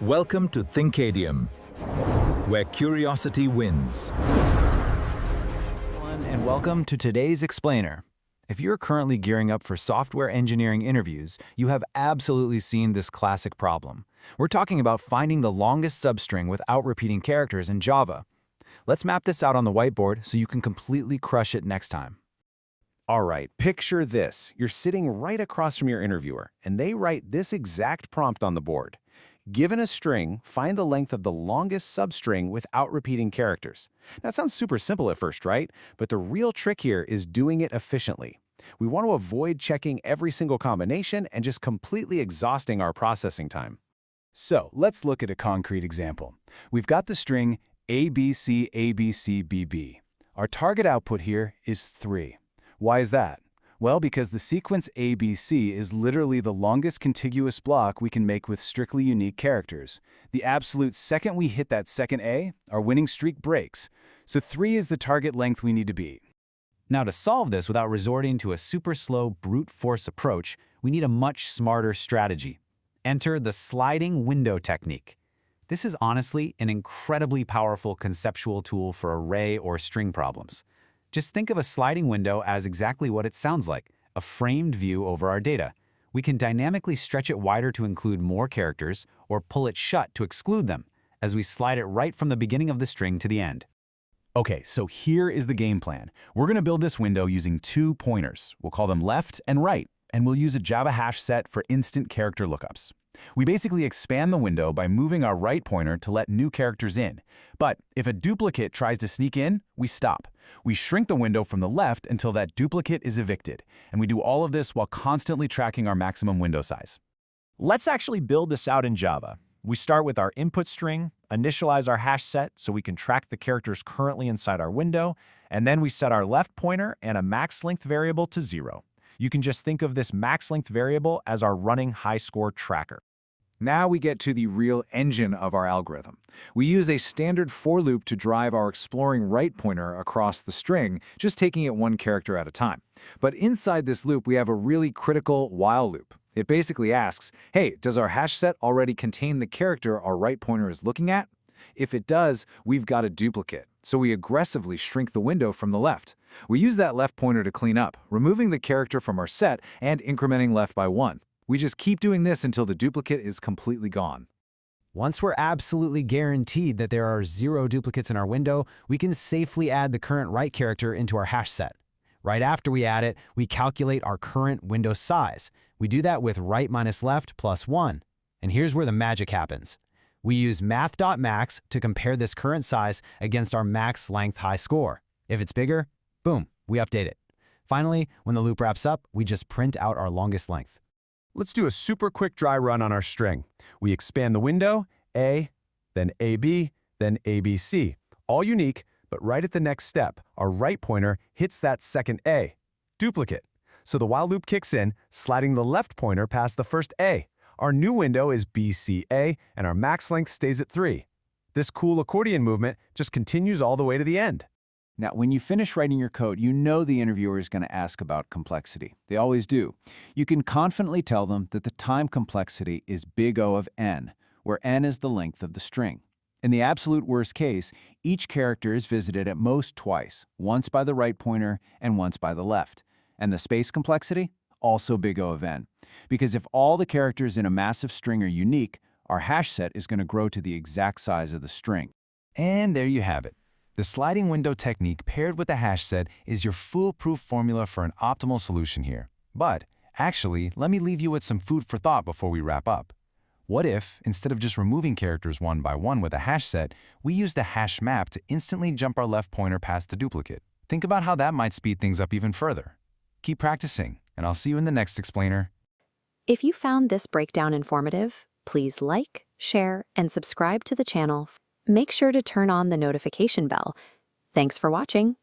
Welcome to Thinkadium, where curiosity wins. And welcome to today's explainer. If you're currently gearing up for software engineering interviews, you have absolutely seen this classic problem. We're talking about finding the longest substring without repeating characters in Java. Let's map this out on the whiteboard so you can completely crush it next time. All right, picture this. You're sitting right across from your interviewer, and they write this exact prompt on the board. Given a string, find the length of the longest substring without repeating characters. That sounds super simple at first, right? But the real trick here is doing it efficiently. We want to avoid checking every single combination and just completely exhausting our processing time. So let's look at a concrete example. We've got the string ABCABCBB. Our target output here is 3. Why is that? Well, because the sequence ABC is literally the longest contiguous block we can make with strictly unique characters. The absolute second we hit that second A, our winning streak breaks. So 3 is the target length we need to beat. Now, to solve this without resorting to a super slow brute force approach, we need a much smarter strategy. Enter the sliding window technique. This is honestly an incredibly powerful conceptual tool for array or string problems. Just think of a sliding window as exactly what it sounds like, a framed view over our data. We can dynamically stretch it wider to include more characters or pull it shut to exclude them, as we slide it right from the beginning of the string to the end. Okay, so here is the game plan. We're going to build this window using 2 pointers. We'll call them left and right, and we'll use a Java HashSet for instant character lookups. We basically expand the window by moving our right pointer to let new characters in. But if a duplicate tries to sneak in, we stop. We shrink the window from the left until that duplicate is evicted. And we do all of this while constantly tracking our maximum window size. Let's actually build this out in Java. We start with our input string, initialize our hash set so we can track the characters currently inside our window, and then we set our left pointer and a max length variable to 0. You can just think of this max length variable as our running high score tracker. Now we get to the real engine of our algorithm. We use a standard for loop to drive our exploring right pointer across the string, just taking it one character at a time. But inside this loop, we have a really critical while loop. It basically asks, hey, does our hash set already contain the character our right pointer is looking at? If it does, we've got a duplicate, so we aggressively shrink the window from the left. We use that left pointer to clean up, removing the character from our set and incrementing left by 1. We just keep doing this until the duplicate is completely gone. Once we're absolutely guaranteed that there are 0 duplicates in our window, we can safely add the current right character into our hash set. Right after we add it, we calculate our current window size. We do that with right minus left plus 1. And here's where the magic happens. We use math.max to compare this current size against our max length high score. If it's bigger, boom, we update it. Finally, when the loop wraps up, we just print out our longest length. Let's do a super quick dry run on our string. We expand the window, A, then AB, then ABC. All unique, but right at the next step, our right pointer hits that second A. Duplicate. So the while loop kicks in, sliding the left pointer past the first A. Our new window is BCA, and our max length stays at 3. This cool accordion movement just continues all the way to the end. Now, when you finish writing your code, you know the interviewer is going to ask about complexity. They always do. You can confidently tell them that the time complexity is big O of n, where n is the length of the string. In the absolute worst case, each character is visited at most twice, once by the right pointer and once by the left. And the space complexity? Also big O of n. Because if all the characters in a massive string are unique, our hash set is going to grow to the exact size of the string. And there you have it. The sliding window technique paired with the hash set is your foolproof formula for an optimal solution here. But actually, let me leave you with some food for thought before we wrap up. What if, instead of just removing characters one by one with a hash set, we use the hash map to instantly jump our left pointer past the duplicate? Think about how that might speed things up even further. Keep practicing, and I'll see you in the next explainer. If you found this breakdown informative, please like, share, and subscribe to the channel. Make sure to turn on the notification bell. Thanks for watching.